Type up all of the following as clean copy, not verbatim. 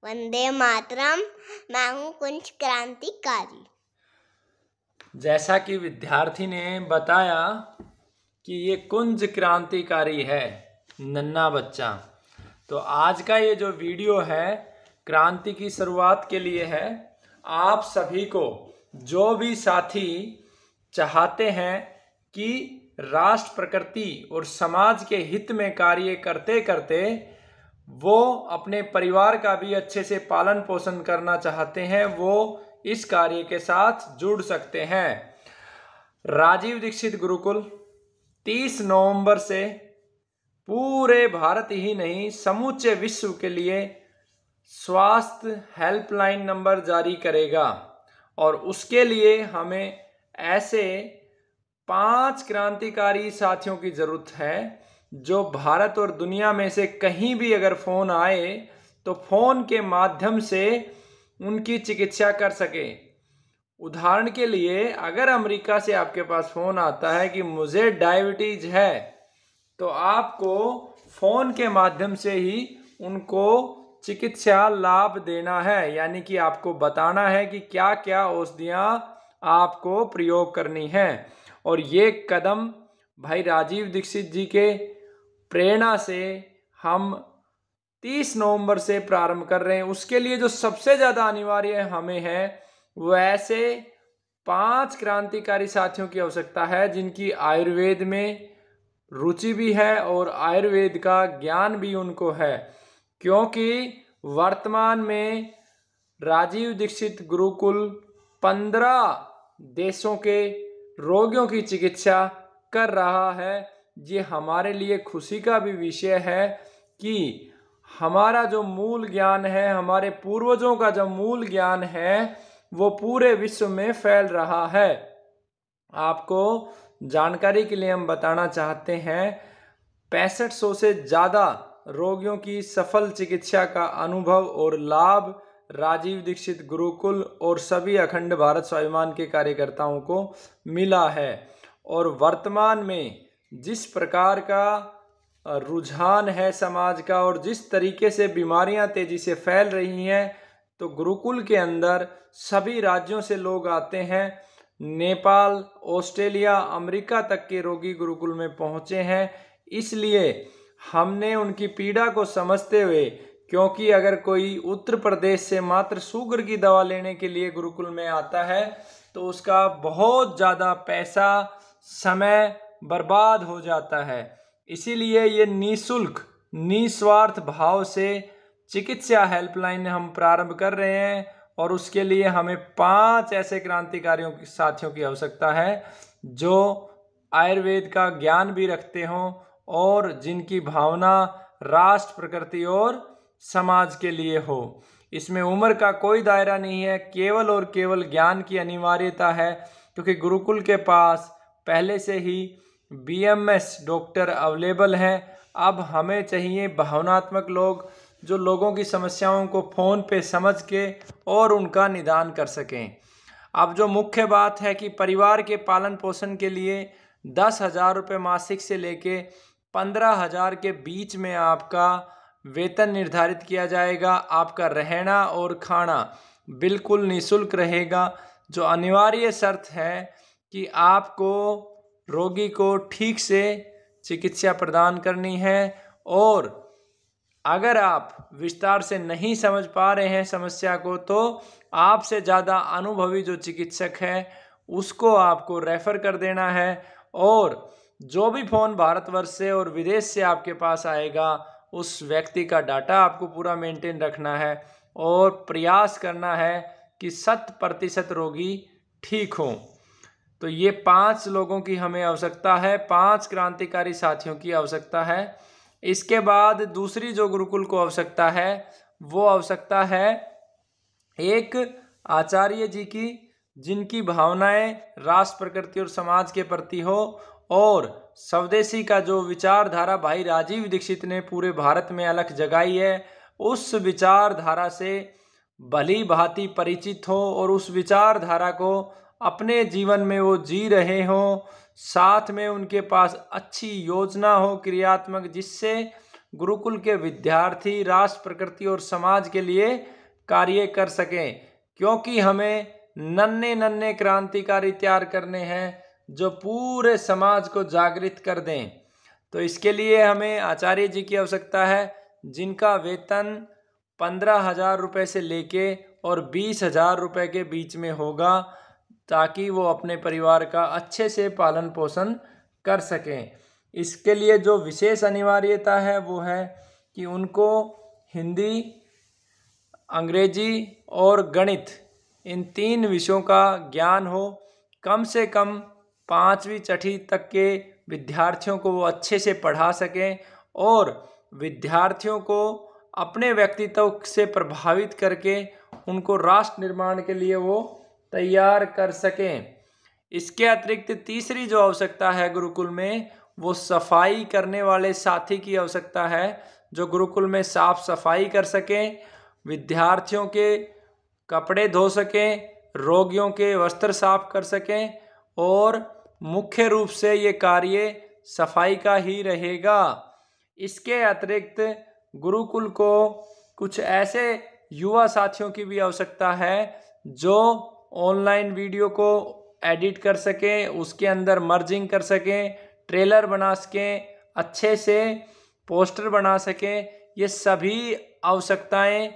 वंदे मातरम। मैं हूँ कुंज क्रांतिकारी। जैसा कि विद्यार्थी ने बताया कि ये कुंज क्रांतिकारी है, नन्हा बच्चा। तो आज का ये जो वीडियो है क्रांति की शुरुआत के लिए है। आप सभी को, जो भी साथी चाहते हैं कि राष्ट्र, प्रकृति और समाज के हित में कार्य करते करते वो अपने परिवार का भी अच्छे से पालन पोषण करना चाहते हैं, वो इस कार्य के साथ जुड़ सकते हैं। राजीव दीक्षित गुरुकुल 30 नवंबर से पूरे भारत ही नहीं समूचे विश्व के लिए स्वास्थ्य हेल्पलाइन नंबर जारी करेगा और उसके लिए हमें ऐसे 5 क्रांतिकारी साथियों की जरूरत है जो भारत और दुनिया में से कहीं भी अगर फोन आए तो फोन के माध्यम से उनकी चिकित्सा कर सके। उदाहरण के लिए, अगर अमेरिका से आपके पास फोन आता है कि मुझे डायबिटीज है, तो आपको फोन के माध्यम से ही उनको चिकित्सा लाभ देना है, यानी कि आपको बताना है कि क्या क्या औषधियां आपको प्रयोग करनी है। और ये कदम भाई राजीव दीक्षित जी के प्रेरणा से हम 30 नवंबर से प्रारंभ कर रहे हैं। उसके लिए जो सबसे ज्यादा अनिवार्य हमें है वो ऐसे 5 क्रांतिकारी साथियों की आवश्यकता है जिनकी आयुर्वेद में रुचि भी है और आयुर्वेद का ज्ञान भी उनको है, क्योंकि वर्तमान में राजीव दीक्षित गुरुकुल 15 देशों के रोगियों की चिकित्सा कर रहा है। ये हमारे लिए खुशी का भी विषय है कि हमारा जो मूल ज्ञान है, हमारे पूर्वजों का जो मूल ज्ञान है, वो पूरे विश्व में फैल रहा है। आपको जानकारी के लिए हम बताना चाहते हैं, 6500 से ज़्यादा रोगियों की सफल चिकित्सा का अनुभव और लाभ राजीव दीक्षित गुरुकुल और सभी अखंड भारत स्वाभिमान के कार्यकर्ताओं को मिला है। और वर्तमान में जिस प्रकार का रुझान है समाज का और जिस तरीके से बीमारियां तेजी से फैल रही हैं, तो गुरुकुल के अंदर सभी राज्यों से लोग आते हैं। नेपाल, ऑस्ट्रेलिया, अमेरिका तक के रोगी गुरुकुल में पहुंचे हैं। इसलिए हमने उनकी पीड़ा को समझते हुए, क्योंकि अगर कोई उत्तर प्रदेश से मात्र शुगर की दवा लेने के लिए गुरुकुल में आता है तो उसका बहुत ज़्यादा पैसा, समय बर्बाद हो जाता है। इसीलिए ये निःशुल्क, निस्वार्थ भाव से चिकित्सा हेल्पलाइन हम प्रारंभ कर रहे हैं और उसके लिए हमें 5 ऐसे क्रांतिकारियों की साथियों की आवश्यकता है जो आयुर्वेद का ज्ञान भी रखते हों और जिनकी भावना राष्ट्र, प्रकृति और समाज के लिए हो। इसमें उम्र का कोई दायरा नहीं है, केवल और केवल ज्ञान की अनिवार्यता है, क्योंकि गुरुकुल के पास पहले से ही BMS डॉक्टर अवेलेबल हैं। अब हमें चाहिए भावनात्मक लोग जो लोगों की समस्याओं को फ़ोन पे समझ के और उनका निदान कर सकें। अब जो मुख्य बात है कि परिवार के पालन पोषण के लिए 10,000 रुपये मासिक से लेके 15,000 के बीच में आपका वेतन निर्धारित किया जाएगा। आपका रहना और खाना बिल्कुल निःशुल्क रहेगा। जो अनिवार्य शर्त है कि आपको रोगी को ठीक से चिकित्सा प्रदान करनी है, और अगर आप विस्तार से नहीं समझ पा रहे हैं समस्या को तो आपसे ज़्यादा अनुभवी जो चिकित्सक है उसको आपको रेफर कर देना है। और जो भी फ़ोन भारतवर्ष से और विदेश से आपके पास आएगा उस व्यक्ति का डाटा आपको पूरा मेंटेन रखना है और प्रयास करना है कि 100% रोगी ठीक हों। तो ये 5 लोगों की हमें आवश्यकता है, 5 क्रांतिकारी साथियों की आवश्यकता है। इसके बाद दूसरी जो गुरुकुल को आवश्यकता है वो आवश्यकता है एक आचार्य जी की, जिनकी भावनाएं राष्ट्र, प्रकृति और समाज के प्रति हो और स्वदेशी का जो विचारधारा भाई राजीव दीक्षित ने पूरे भारत में अलख जगाई है, उस विचारधारा से भली भांति परिचित हो और उस विचारधारा को अपने जीवन में वो जी रहे हों। साथ में उनके पास अच्छी योजना हो क्रियात्मक, जिससे गुरुकुल के विद्यार्थी राष्ट्र, प्रकृति और समाज के लिए कार्य कर सकें, क्योंकि हमें नन्हे नन्हे क्रांतिकारी तैयार करने हैं जो पूरे समाज को जागृत कर दें। तो इसके लिए हमें आचार्य जी की आवश्यकता है, जिनका वेतन 15,000 रुपये से लेके और 20,000 रुपये के बीच में होगा, ताकि वो अपने परिवार का अच्छे से पालन पोषण कर सकें। इसके लिए जो विशेष अनिवार्यता है वो है कि उनको हिंदी, अंग्रेजी और गणित इन 3 विषयों का ज्ञान हो। कम से कम 5वीं छठी तक के विद्यार्थियों को वो अच्छे से पढ़ा सकें और विद्यार्थियों को अपने व्यक्तित्व से प्रभावित करके उनको राष्ट्र निर्माण के लिए वो तैयार कर सकें। इसके अतिरिक्त तीसरी जो आवश्यकता है गुरुकुल में, वो सफाई करने वाले साथी की आवश्यकता है, जो गुरुकुल में साफ सफाई कर सकें, विद्यार्थियों के कपड़े धो सकें, रोगियों के वस्त्र साफ कर सकें और मुख्य रूप से ये कार्य सफाई का ही रहेगा। इसके अतिरिक्त गुरुकुल को कुछ ऐसे युवा साथियों की भी आवश्यकता है जो ऑनलाइन वीडियो को एडिट कर सकें, उसके अंदर मर्जिंग कर सकें, ट्रेलर बना सकें, अच्छे से पोस्टर बना सकें। ये सभी आवश्यकताएं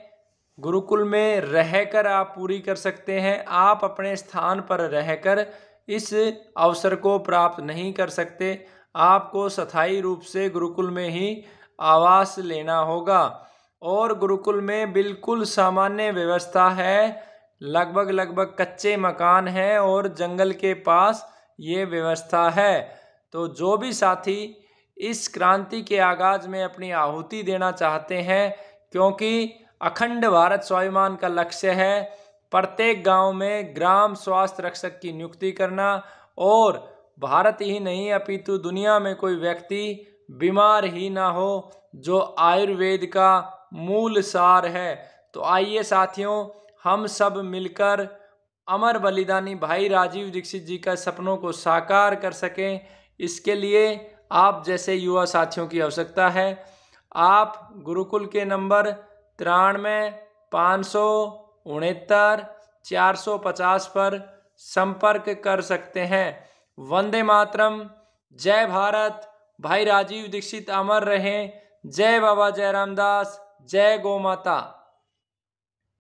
गुरुकुल में रहकर आप पूरी कर सकते हैं। आप अपने स्थान पर रहकर इस अवसर को प्राप्त नहीं कर सकते, आपको स्थायी रूप से गुरुकुल में ही आवास लेना होगा। और गुरुकुल में बिल्कुल सामान्य व्यवस्था है, लगभग कच्चे मकान हैं और जंगल के पास ये व्यवस्था है। तो जो भी साथी इस क्रांति के आगाज में अपनी आहुति देना चाहते हैं, क्योंकि अखंड भारत स्वाभिमान का लक्ष्य है प्रत्येक गांव में ग्राम स्वास्थ्य रक्षक की नियुक्ति करना, और भारत ही नहीं अपितु दुनिया में कोई व्यक्ति बीमार ही ना हो, जो आयुर्वेद का मूल सार है। तो आइए साथियों, हम सब मिलकर अमर बलिदानी भाई राजीव दीक्षित जी का सपनों को साकार कर सकें। इसके लिए आप जैसे युवा साथियों की आवश्यकता है। आप गुरुकुल के नंबर 93 569 450 पर संपर्क कर सकते हैं। वंदे मातरम, जय भारत, भाई राजीव दीक्षित अमर रहें, जय बाबा जयराम दास, जय गौ माता।